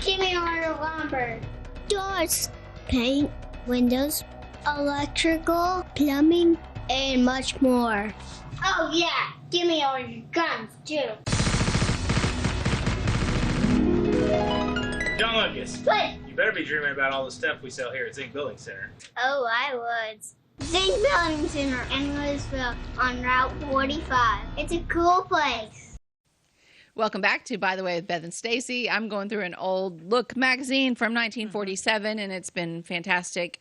Give me order lumber. Doors, paint, windows, electrical, plumbing, and much more. Oh yeah, give me all your guns too. John Lucas, What? you better be dreaming about all the stuff we sell here at Zink Building Center. Oh, I would. Zink Building Center in Louisville on Route 45. It's a cool place. Welcome back to By the Way with Beth and Stacey. I'm going through an old Look magazine from 1947, and it's been fantastic.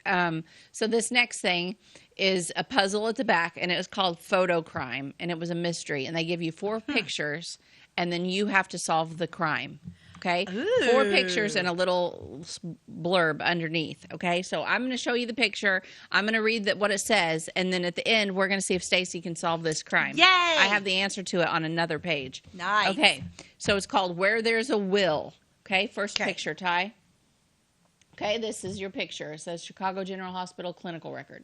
So this next thing is a puzzle at the back, and it was called Photo Crime, and it was a mystery. And they give you 4 pictures, and then you have to solve the crime. Okay? Ooh. 4 pictures and a little blurb underneath. Okay? So I'm going to show you the picture. I'm going to read what it says, and then at the end, we're going to see if Stacey can solve this crime. Yay! I have the answer to it on another page. Nice. Okay. So it's called Where There's a Will. Okay? First picture, Ty. Okay, this is your picture. It says Chicago General Hospital clinical record.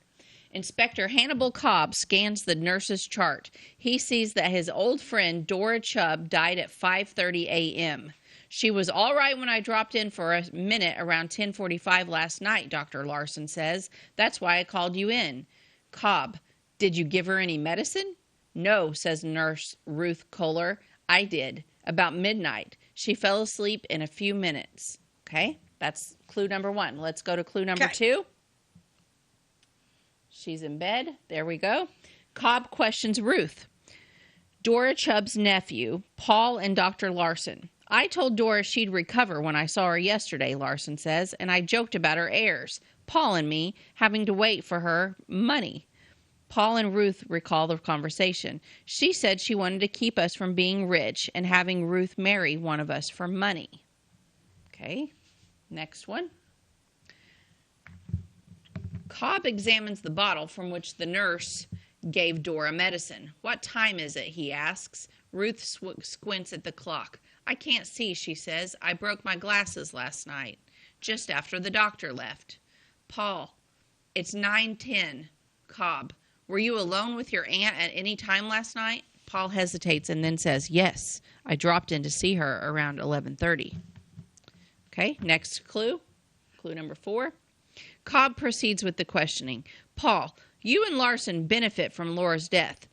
Inspector Hannibal Cobb scans the nurse's chart. He sees that his old friend Dora Chubb died at 5:30 a.m. She was all right when I dropped in for a minute around 10:45 last night, Dr. Larson says. That's why I called you in. Cobb, did you give her any medicine? No, says Nurse Ruth Kohler. I did. About midnight. She fell asleep in a few minutes. Okay, that's clue number 1. Let's go to clue number 2. She's in bed. There we go. Cobb questions Ruth. Dora Chubb's nephew, Paul and Dr. Larson. I told Dora she'd recover when I saw her yesterday, Larson says, and I joked about her heirs, Paul and me, having to wait for her money. Paul and Ruth recall the conversation. She said she wanted to keep us from being rich and having Ruth marry one of us for money. Okay, next one. Cobb examines the bottle from which the nurse gave Dora medicine. What time is it, he asks. Ruth squints at the clock. I can't see, she says. I broke my glasses last night, just after the doctor left. Paul, it's 9:10. Cobb, were you alone with your aunt at any time last night? Paul hesitates and then says, yes, I dropped in to see her around 11:30. Okay, next clue. Clue number 4. Cobb proceeds with the questioning. Paul, you and Larson benefit from Dora's death.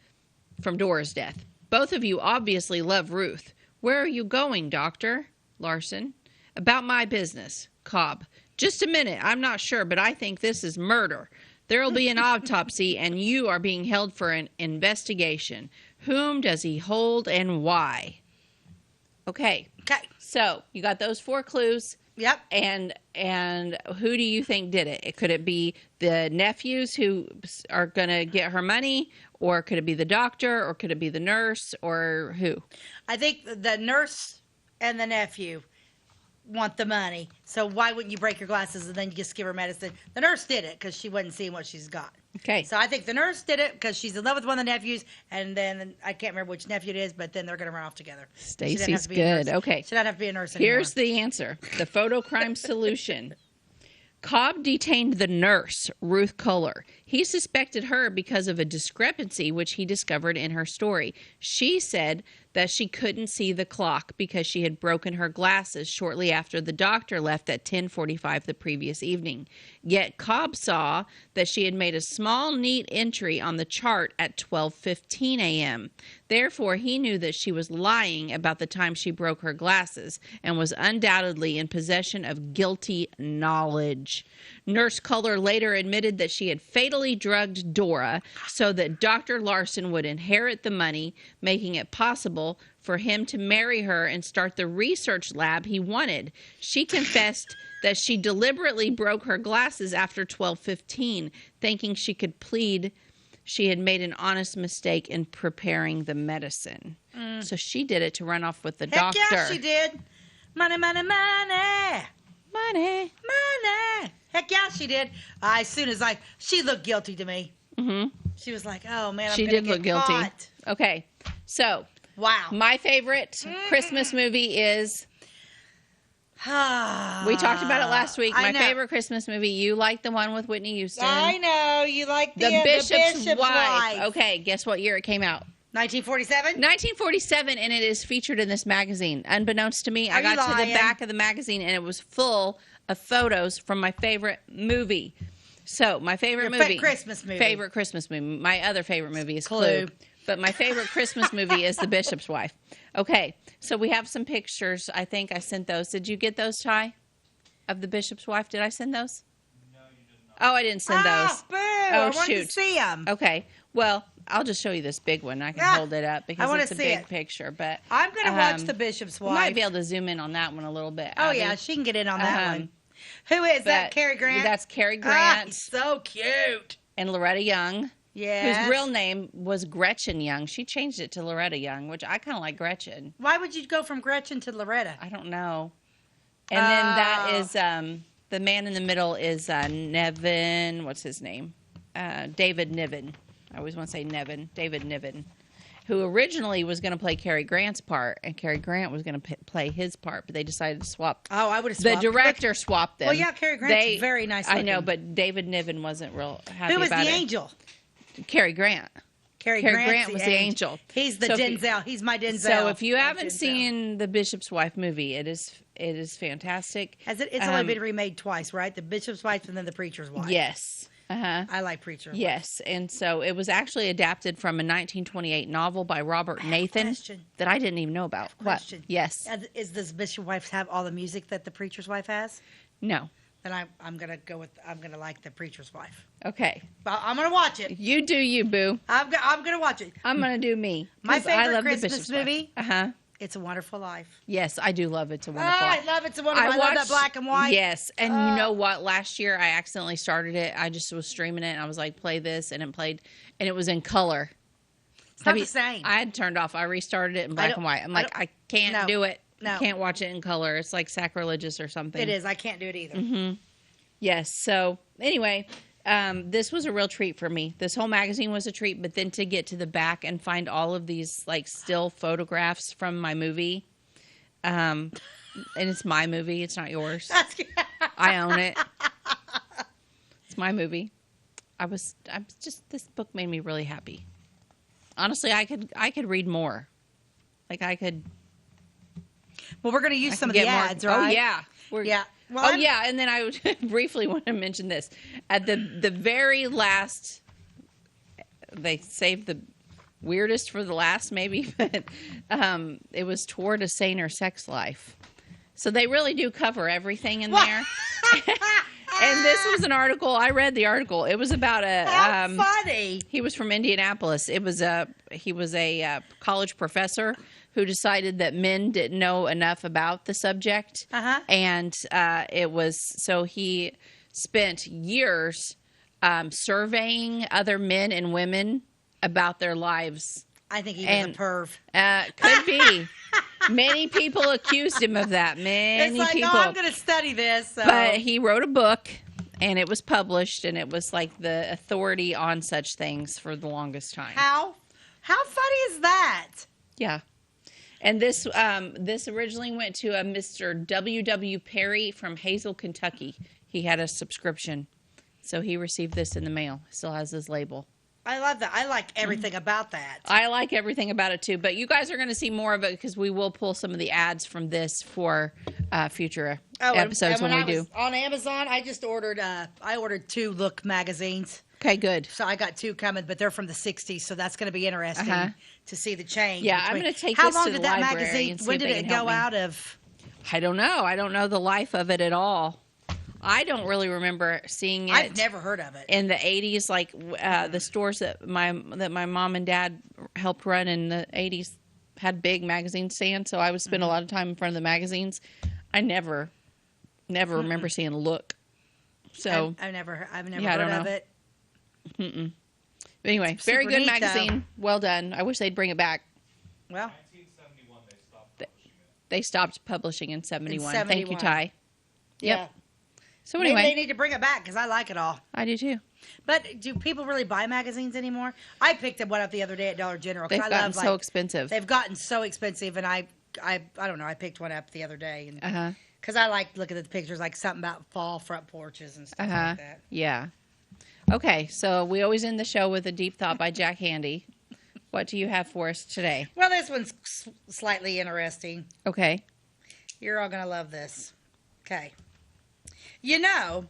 Both of you obviously love Ruth. Where are you going, Doctor? Larson. About my business. Cobb. Just a minute. I'm not sure, but I think this is murder. There'll be an autopsy, and you are being held for an investigation. Whom does he hold and why? Okay. So you got those 4 clues. Yep. And who do you think did it? Could it be the nephews who are going to get her money, or could it be the doctor, or could it be the nurse, or who? I think the nurse and the nephew want the money. So why wouldn't you break your glasses and then you just give her medicine? The nurse did it because she wasn't seeing what she's got. Okay. So I think the nurse did it because she's in love with one of the nephews, and then I can't remember which nephew it is, but then they're going to run off together. Stacey's good. Okay. She doesn't have to be a nurse anymore. Here's the answer. The photo crime solution. Cobb detained the nurse, Ruth Kohler. He suspected her because of a discrepancy which he discovered in her story. She said that she couldn't see the clock because she had broken her glasses shortly after the doctor left at 10:45 the previous evening. Yet Cobb saw that she had made a small, neat entry on the chart at 12:15 a.m. Therefore, he knew that she was lying about the time she broke her glasses and was undoubtedly in possession of guilty knowledge. Nurse Culler later admitted that she had fatally drugged Dora so that Dr. Larson would inherit the money, making it possible for him to marry her and start the research lab he wanted. She confessed that she deliberately broke her glasses after 12:15, thinking she could plead she had made an honest mistake in preparing the medicine. So she did it to run off with the doctor. Heck yeah, she did. Money, money, money. Money. Money. Heck yeah, she did. As soon as she looked guilty to me. Mm-hmm. She was like, oh, man, she I'm going did to look get guilty. caught. Okay, so wow, my favorite Christmas movie is... we talked about it last week. My favorite Christmas movie. You like the one with Whitney Houston. I know. You like the Bishop's Wife. Okay, guess what year it came out? 1947? 1947, and it is featured in this magazine. Unbeknownst to me, I got to the back of the magazine, and it was full of photos from my favorite movie. So, my favorite movie. Christmas movie. Favorite Christmas movie. My other favorite movie is Clue. But my favorite Christmas movie is The Bishop's Wife. Okay, so we have some pictures. I think I sent those. Did you get those, Ty, of The Bishop's Wife? Did I send those? No, you did not. Oh, I didn't send those. Boo! I wanted to see them. Okay, well, I'll just show you this big one. I can hold it up because it's a big picture. But I'm going to watch The Bishop's Wife. We might be able to zoom in on that one a little bit. Oh, yeah, she can get in on that one. Who is that? Cary Grant? That's Cary Grant. So cute. And Loretta Young. Yes. Whose real name was Gretchen Young. She changed it to Loretta Young, which I kind of like Gretchen. Why would you go from Gretchen to Loretta? I don't know. And then that is, the man in the middle is Nevin, what's his name? David Niven. I always want to say Nevin. David Niven. Who originally was going to play Cary Grant's part, and Cary Grant was going to play his part, but they decided to swap. Oh, I would have swapped. The director swapped them. Well, yeah, Cary Grant's very nice looking. I know, but David Niven wasn't real happy about it. Who was the angel? Cary Grant. Cary Grant was the angel. He's the Denzel. He's my Denzel. So if you haven't seen the Bishop's Wife movie, it is fantastic. It's only been remade twice, right? The Bishop's Wife and then the Preacher's Wife. Yes. I like Preacher. Yes, and so it was actually adapted from a 1928 novel by Robert Nathan that I didn't even know about. Question. What? Yes. Does Bishop's Wife have all the music that the Preacher's Wife has? No. Then I'm gonna like the Preacher's Wife. Okay. But I'm gonna watch it. You do you, boo. I'm gonna watch it. I'm gonna do me. My favorite I love Christmas movie. It's a Wonderful Life. Yes, I do love It's a Wonderful Life. I love It's a Wonderful Life. I love that black and white. Yes, and you know what? Last year I accidentally started it. I just was streaming it, and I was like, play this, and it played, and it was in color. It's not the same. I had turned off. I restarted it in black and white. I'm like, I can't do it. No. I can't watch it in color. It's like sacrilegious or something. It is. I can't do it either. Mm-hmm. Yes. So anyway, this was a real treat for me. This whole magazine was a treat, but then to get to the back and find all of these like still photographs from my movie. And it's my movie. It's not yours. I own it. It's my movie. This book made me really happy. Honestly, I could read more. Like I could. Well, we're going to use some of the ads, right? Oh yeah. Yeah. Well, and then I would briefly want to mention this. At the very last, they saved the weirdest for the last, maybe, but it was Toward a Saner Sex Life. So they really do cover everything in there. And this was an article. I read the article. It was about How funny. He was from Indianapolis. He was a college professor who decided that men didn't know enough about the subject. And so he spent years surveying other men and women about their lives. I think he was a perv. Could be. Many people accused him of that. Many people. No, I'm going to study this. So. But he wrote a book, and it was published, and it was like the authority on such things for the longest time. How funny is that? Yeah. And this originally went to a Mr. W.W. Perry from Hazel, Kentucky. He had a subscription. So he received this in the mail. Still has his label. I love that. I like everything about that. I like everything about it too, but you guys are going to see more of it because we will pull some of the ads from this for future episodes and when we do. On Amazon, I just ordered. I ordered 2 Look magazines. Okay, good. So I got 2 coming, but they're from the '60s, so that's going to be interesting to see the change. Yeah, I'm going to take How this long to the did that library magazine? and see When if did they it can help go me. out of? I don't know. I don't know the life of it at all. I don't really remember seeing it. I've never heard of it. In the 80s, like the stores that my mom and dad helped run in the 80s had big magazine stands, so I would spend a lot of time in front of the magazines. I never remember seeing Look. So I've never yeah, heard of it. Mm-mm. But anyway, Super very good neat, magazine. Well done. I wish they'd bring it back. Well, 1971 they stopped publishing it. They stopped publishing in 71. Thank you, 71. Ty. Yeah. Yep. So anyway, Maybe they need to bring it back because I like it all. I do too. But do people really buy magazines anymore? I picked one up the other day at Dollar General. They've I gotten love, so expensive. They've gotten so expensive, and I don't know. I picked one up the other day, and because I like looking at the pictures, like something about fall front porches and stuff like that. Yeah. Okay, so we always end the show with a deep thought by Jack Handy. What do you have for us today? Well, this one's slightly interesting. Okay. You're all gonna love this. Okay. You know,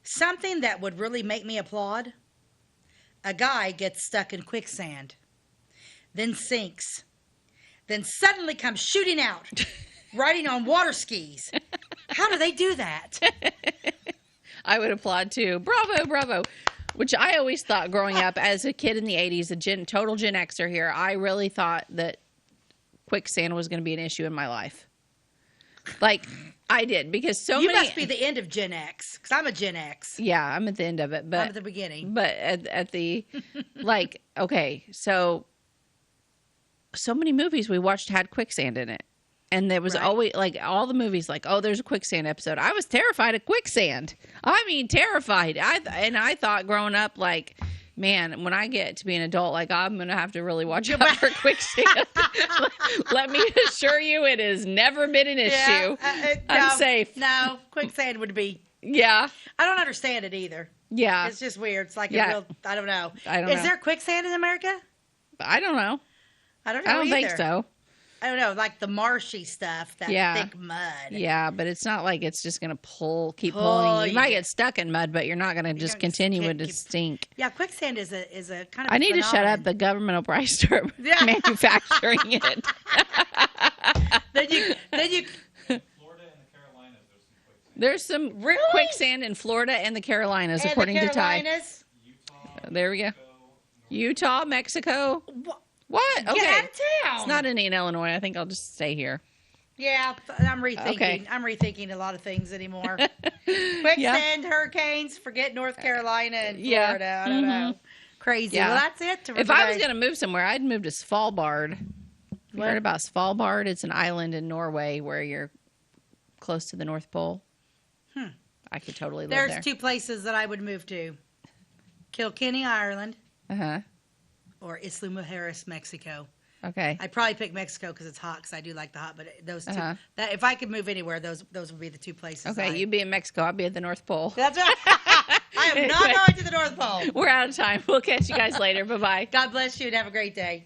something that would really make me applaud? A guy gets stuck in quicksand, then sinks, then suddenly comes shooting out, riding on water skis. How do they do that? I would applaud too. Bravo, bravo. Which I always thought growing up as a kid in the 80s, total Gen Xer here, I really thought that quicksand was going to be an issue in my life. Like, I did, because You must be the end of Gen X, because I'm a Gen X. Yeah, I'm at the end of it. But I'm at the beginning. But at the, like, okay, so many movies we watched had quicksand in it. And there was always, like, all the movies, like, oh, there's a quicksand episode. I was terrified of quicksand. I mean, terrified. I thought growing up, like, man, when I get to be an adult, like, I'm going to have to really watch out for quicksand. Let me assure you, it has never been an issue. I'm safe. No, quicksand would be. Yeah. I don't understand it either. Yeah. It's just weird. It's like Yeah. a real, I don't know. Is there quicksand in America? I don't know. I don't know I don't think either. so. I don't know, like the marshy stuff, that thick mud. Yeah, but it's not like it's just going to keep pulling. You might get stuck in mud, but you're not going to just continue with the stink. Yeah, quicksand is a kind of. I need to shut up. The government will probably start manufacturing it. Then you. Florida and the Carolinas, There's some quicksand in Florida and the Carolinas, And according the to Ty. Carolinas? There we go. Utah, Mexico. What? Okay. Get out of town. It's not in Illinois. I think I'll just stay here. Yeah, I'm rethinking. Okay. I'm rethinking a lot of things anymore. Quicksand, hurricanes, forget North Carolina and Florida. I don't know. Crazy. Yeah. Well, that's it. If I was going to move somewhere, I'd move to Svalbard. You heard about Svalbard? It's an island in Norway where you're close to the North Pole. I could totally live there. There's 2 places that I would move to: Kilkenny, Ireland, or Isla Mujeres, Mexico. Okay. I'd probably pick Mexico because it's hot. Because I do like the hot. But those 2, that if I could move anywhere, those would be the 2 places. Okay, you'd be in Mexico. I'd be at the North Pole. That's right. I am not going to the North Pole. We're out of time. We'll catch you guys later. Bye-bye. God bless you and have a great day.